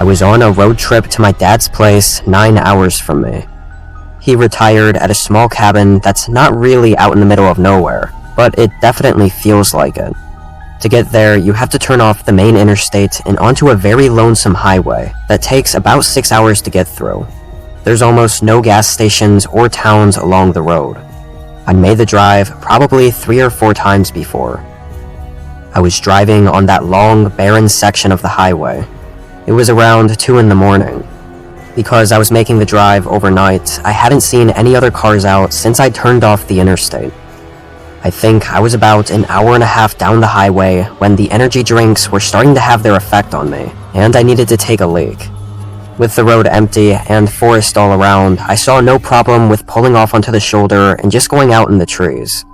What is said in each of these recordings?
I was on a road trip to my dad's place 9 hours from me. He retired at a small cabin that's not really out in the middle of nowhere, but it definitely feels like it. To get there, you have to turn off the main interstate and onto a very lonesome highway that takes about 6 hours to get through. There's almost no gas stations or towns along the road. I made the drive probably 3 or 4 times before. I was driving on that long, barren section of the highway. It was around 2 in the morning. Because I was making the drive overnight, I hadn't seen any other cars out since I turned off the interstate. I think I was about an hour and a half down the highway when the energy drinks were starting to have their effect on me, and I needed to take a leak. With the road empty and forest all around, I saw no problem with pulling off onto the shoulder and just going out in the trees.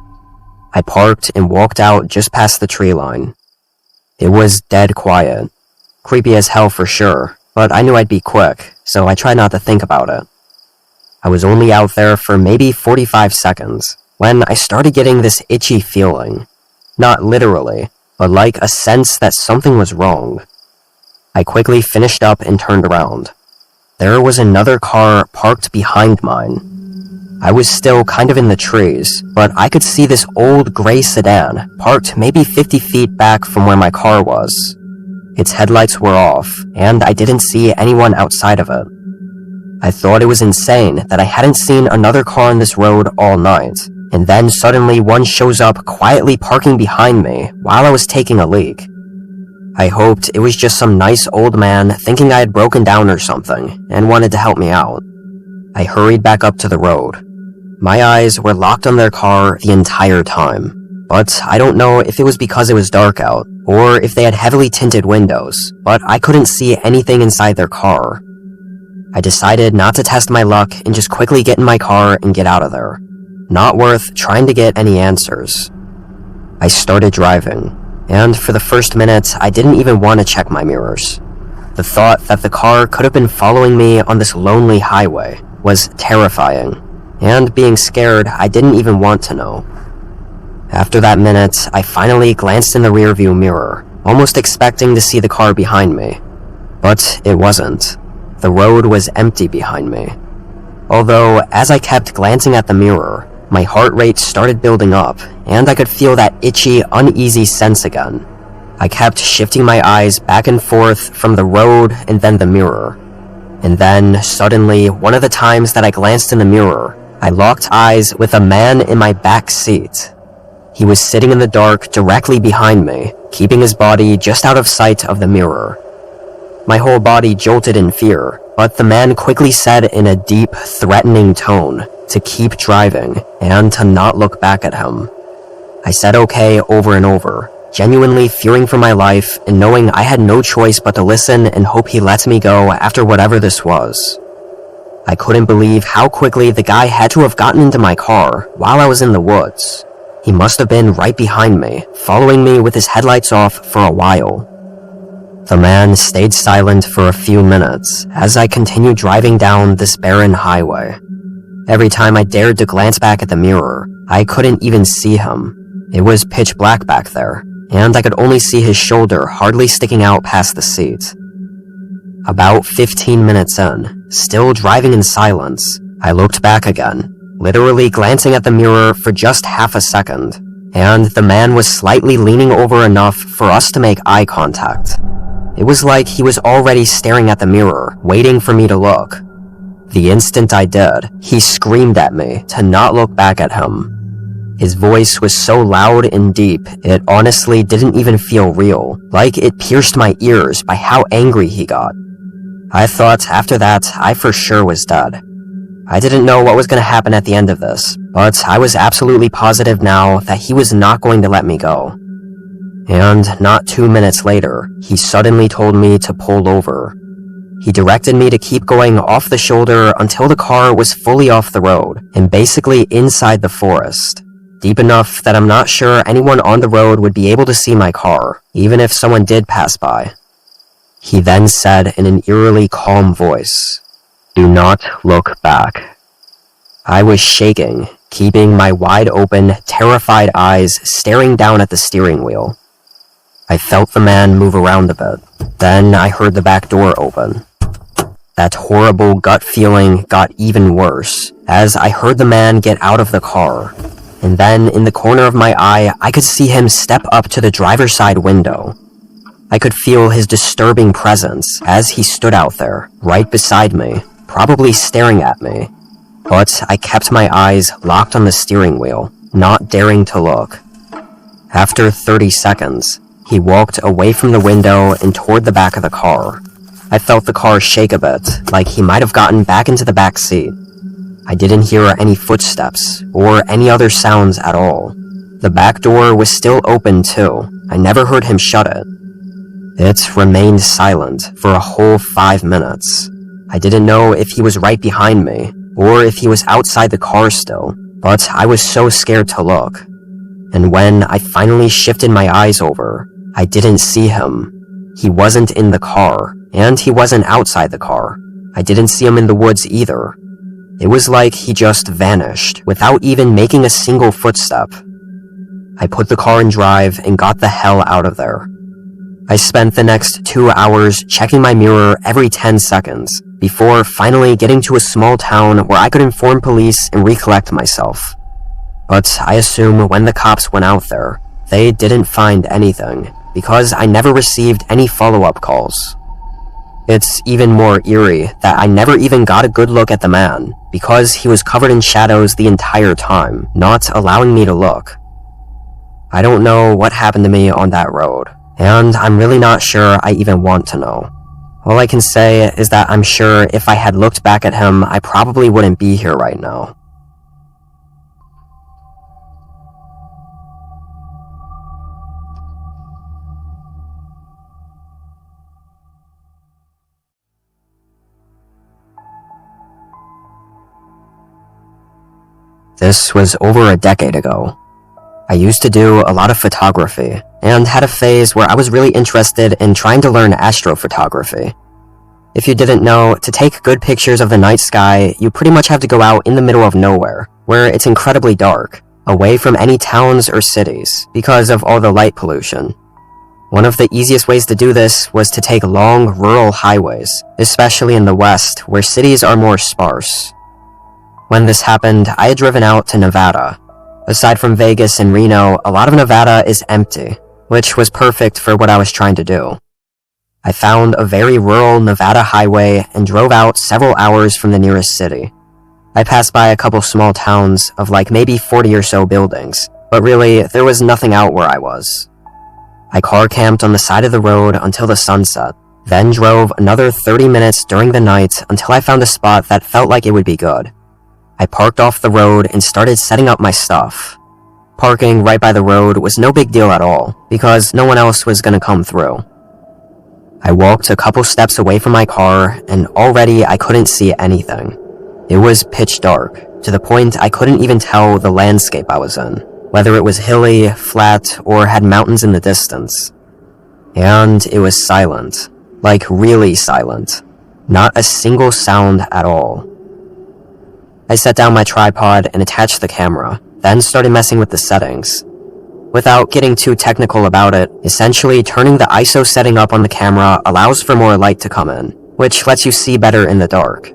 I parked and walked out just past the tree line. It was dead quiet. Creepy as hell for sure, but I knew I'd be quick, so I tried not to think about it. I was only out there for maybe 45 seconds when I started getting this itchy feeling. Not literally, but like a sense that something was wrong. I quickly finished up and turned around. There was another car parked behind mine. I was still kind of in the trees, but I could see this old gray sedan parked maybe 50 feet back from where my car was. Its headlights were off, and I didn't see anyone outside of it. I thought it was insane that I hadn't seen another car on this road all night, and then suddenly one shows up quietly parking behind me while I was taking a leak. I hoped it was just some nice old man thinking I had broken down or something and wanted to help me out. I hurried back up to the road. My eyes were locked on their car the entire time, but I don't know if it was because it was dark out or if they had heavily tinted windows, but I couldn't see anything inside their car. I decided not to test my luck and just quickly get in my car and get out of there. Not worth trying to get any answers. I started driving. And for the first minute, I didn't even want to check my mirrors. The thought that the car could have been following me on this lonely highway was terrifying, and being scared, I didn't even want to know. After that minute, I finally glanced in the rearview mirror, almost expecting to see the car behind me. But it wasn't. The road was empty behind me. Although, as I kept glancing at the mirror, my heart rate started building up, and I could feel that itchy, uneasy sense again. I kept shifting my eyes back and forth from the road and then the mirror. And then, suddenly, one of the times that I glanced in the mirror, I locked eyes with a man in my back seat. He was sitting in the dark directly behind me, keeping his body just out of sight of the mirror. My whole body jolted in fear, but the man quickly said in a deep, threatening tone to keep driving and to not look back at him. I said okay over and over, genuinely fearing for my life and knowing I had no choice but to listen and hope he lets me go after whatever this was. I couldn't believe how quickly the guy had to have gotten into my car while I was in the woods. He must have been right behind me, following me with his headlights off for a while. The man stayed silent for a few minutes as I continued driving down this barren highway. Every time I dared to glance back at the mirror, I couldn't even see him. It was pitch black back there, and I could only see his shoulder hardly sticking out past the seat. About 15 minutes in, still driving in silence, I looked back again, literally glancing at the mirror for just half a second, and the man was slightly leaning over enough for us to make eye contact. It was like he was already staring at the mirror, waiting for me to look. The instant I did, he screamed at me to not look back at him. His voice was so loud and deep, it honestly didn't even feel real, like it pierced my ears by how angry he got. I thought after that, I for sure was dead. I didn't know what was going to happen at the end of this, but I was absolutely positive now that he was not going to let me go. And not 2 minutes later, he suddenly told me to pull over. He directed me to keep going off the shoulder until the car was fully off the road and basically inside the forest, deep enough that I'm not sure anyone on the road would be able to see my car, even if someone did pass by. He then said in an eerily calm voice, "Do not look back." I was shaking, keeping my wide-open, terrified eyes staring down at the steering wheel. I felt the man move around a bit, Then I heard the back door open. That horrible gut feeling got even worse as I heard the man get out of the car. And then in the corner of my eye, I could see him step up to the driver's side window. I could feel his disturbing presence as he stood out there, right beside me, probably staring at me. But I kept my eyes locked on the steering wheel, not daring to look. After 30 seconds, he walked away from the window and toward the back of the car. I felt the car shake a bit, like he might have gotten back into the back seat. I didn't hear any footsteps or any other sounds at all. The back door was still open too. I never heard him shut it. It remained silent for a whole 5 minutes. I didn't know if he was right behind me or if he was outside the car still, but I was so scared to look. And when I finally shifted my eyes over, I didn't see him. He wasn't in the car, and he wasn't outside the car. I didn't see him in the woods either. It was like he just vanished, without even making a single footstep. I put the car in drive and got the hell out of there. I spent the next 2 hours checking my mirror every 10 seconds, before finally getting to a small town where I could inform police and recollect myself. But I assume when the cops went out there, they didn't find anything, because I never received any follow-up calls. It's even more eerie that I never even got a good look at the man, because he was covered in shadows the entire time, not allowing me to look. I don't know what happened to me on that road, and I'm really not sure I even want to know. All I can say is that I'm sure if I had looked back at him, I probably wouldn't be here right now. This was over a decade ago. I used to do a lot of photography, and had a phase where I was really interested in trying to learn astrophotography. If you didn't know, to take good pictures of the night sky, you pretty much have to go out in the middle of nowhere, where it's incredibly dark, away from any towns or cities, because of all the light pollution. One of the easiest ways to do this was to take long, rural highways, especially in the West, where cities are more sparse. When this happened, I had driven out to Nevada. Aside from Vegas and Reno, a lot of Nevada is empty, which was perfect for what I was trying to do. I found a very rural Nevada highway and drove out several hours from the nearest city. I passed by a couple small towns of like maybe 40 or so buildings, but really, there was nothing out where I was. I car camped on the side of the road until the sunset, then drove another 30 minutes during the night until I found a spot that felt like it would be good. I parked off the road and started setting up my stuff. Parking right by the road was no big deal at all, because no one else was gonna come through. I walked a couple steps away from my car, and already I couldn't see anything. It was pitch dark, to the point I couldn't even tell the landscape I was in, whether it was hilly, flat, or had mountains in the distance. And it was silent, like really silent. Not a single sound at all. I set down my tripod and attached the camera, then started messing with the settings. Without getting too technical about it, essentially turning the ISO setting up on the camera allows for more light to come in, which lets you see better in the dark.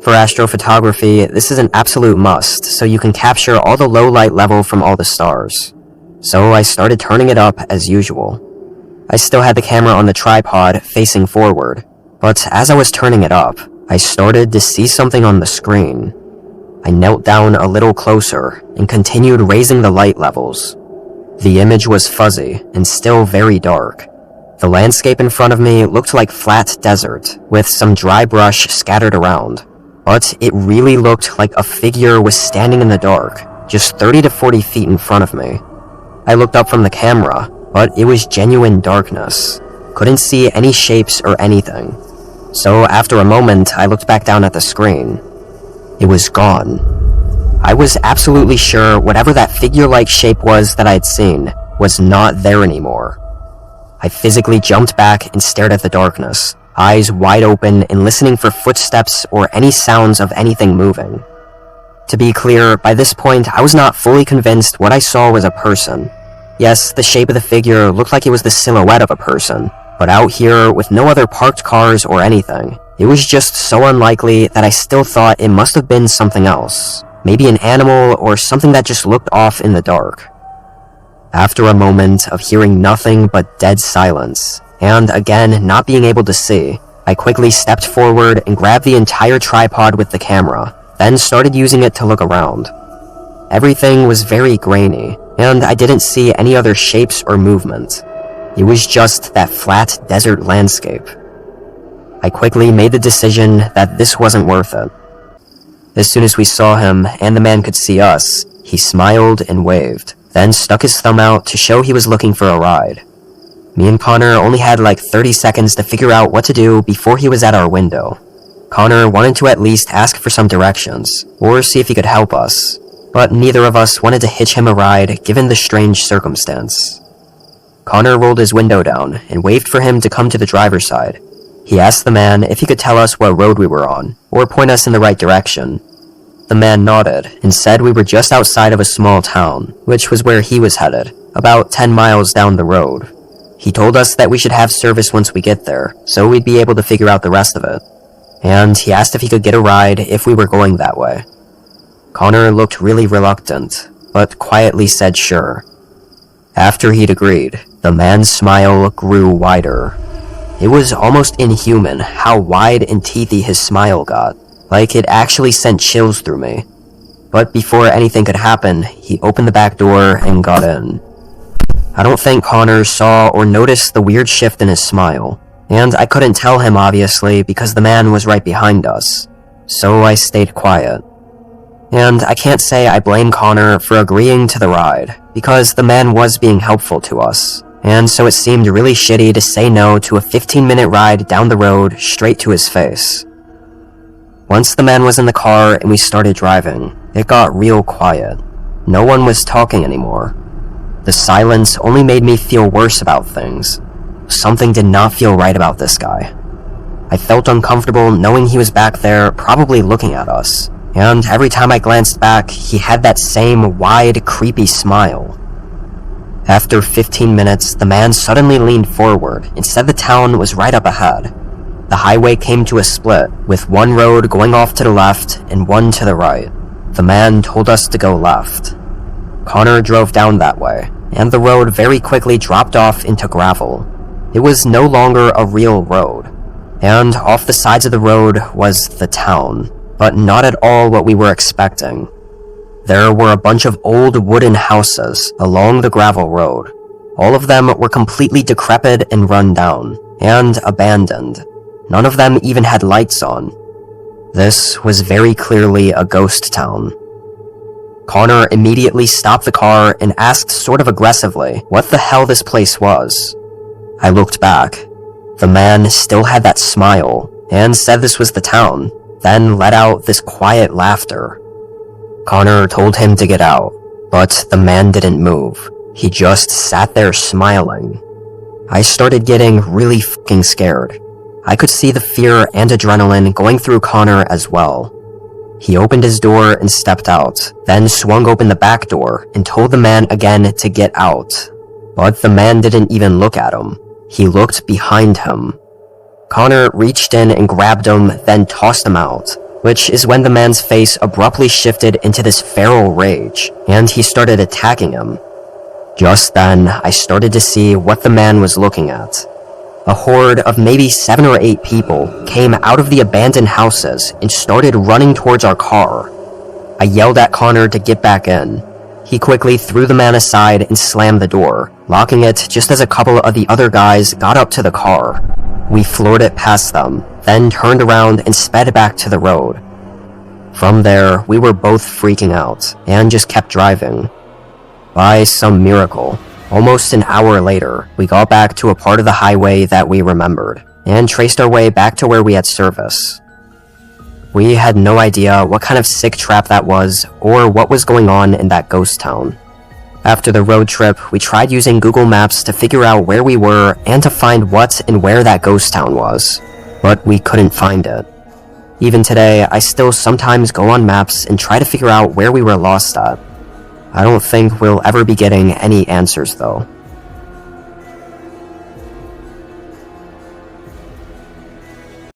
For astrophotography, this is an absolute must, so you can capture all the low light level from all the stars. So I started turning it up as usual. I still had the camera on the tripod facing forward, but as I was turning it up, I started to see something on the screen. I knelt down a little closer and continued raising the light levels. The image was fuzzy and still very dark. The landscape in front of me looked like flat desert, with some dry brush scattered around. But it really looked like a figure was standing in the dark, just 30 to 40 feet in front of me. I looked up from the camera, but it was genuine darkness. Couldn't see any shapes or anything. So after a moment, I looked back down at the screen. It was gone. I was absolutely sure whatever that figure-like shape was that I had seen was not there anymore. I physically jumped back and stared at the darkness, eyes wide open and listening for footsteps or any sounds of anything moving. To be clear, by this point I was not fully convinced what I saw was a person. Yes, the shape of the figure looked like it was the silhouette of a person, But out here, with no other parked cars or anything, it was just so unlikely that I still thought it must have been something else. Maybe an animal or something that just looked off in the dark. After a moment of hearing nothing but dead silence, and again not being able to see, I quickly stepped forward and grabbed the entire tripod with the camera, then started using it to look around. Everything was very grainy, and I didn't see any other shapes or movement. It was just that flat desert landscape. I quickly made the decision that this wasn't worth it. As soon as we saw him and the man could see us, he smiled and waved, then stuck his thumb out to show he was looking for a ride. Me and Connor only had like 30 seconds to figure out what to do before he was at our window. Connor wanted to at least ask for some directions, or see if he could help us, but neither of us wanted to hitch him a ride given the strange circumstance. Connor rolled his window down and waved for him to come to the driver's side. He asked the man if he could tell us what road we were on, or point us in the right direction. The man nodded and said we were just outside of a small town, which was where he was headed, about 10 miles down the road. He told us that we should have service once we get there, so we'd be able to figure out the rest of it. And he asked if he could get a ride if we were going that way. Connor looked really reluctant, but quietly said sure. After he'd agreed, the man's smile grew wider. It was almost inhuman how wide and teethy his smile got, like it actually sent chills through me. But before anything could happen, he opened the back door and got in. I don't think Connor saw or noticed the weird shift in his smile, and I couldn't tell him obviously because the man was right behind us, so I stayed quiet. And I can't say I blame Connor for agreeing to the ride, because the man was being helpful to us, and so it seemed really shitty to say no to a 15-minute ride down the road straight to his face. Once the man was in the car and we started driving, it got real quiet. No one was talking anymore. The silence only made me feel worse about things. Something did not feel right about this guy. I felt uncomfortable knowing he was back there, probably looking at us. And every time I glanced back, he had that same wide, creepy smile. After 15 minutes, the man suddenly leaned forward and said the town was right up ahead. The highway came to a split, with one road going off to the left and one to the right. The man told us to go left. Connor drove down that way, and the road very quickly dropped off into gravel. It was no longer a real road, and off the sides of the road was the town. But not at all what we were expecting. There were a bunch of old wooden houses along the gravel road. All of them were completely decrepit and run down, and abandoned. None of them even had lights on. This was very clearly a ghost town. Connor immediately stopped the car and asked sort of aggressively what the hell this place was. I looked back. The man still had that smile, and said this was the town, then let out this quiet laughter. Connor told him to get out, but the man didn't move. He just sat there smiling. I started getting really fucking scared. I could see the fear and adrenaline going through Connor as well. He opened his door and stepped out, then swung open the back door and told the man again to get out. But the man didn't even look at him. He looked behind him. Connor reached in and grabbed him, then tossed him out, which is when the man's face abruptly shifted into this feral rage, and he started attacking him. Just then, I started to see what the man was looking at. A horde of maybe 7 or 8 people came out of the abandoned houses and started running towards our car. I yelled at Connor to get back in. He quickly threw the man aside and slammed the door, locking it just as a couple of the other guys got up to the car. We floored it past them, then turned around and sped back to the road. From there, we were both freaking out, and just kept driving. By some miracle, almost an hour later, we got back to a part of the highway that we remembered, and traced our way back to where we had service. We had no idea what kind of sick trap that was, or what was going on in that ghost town. After the road trip, we tried using Google Maps to figure out where we were and to find what and where that ghost town was, but we couldn't find it. Even today, I still sometimes go on maps and try to figure out where we were lost at. I don't think we'll ever be getting any answers though.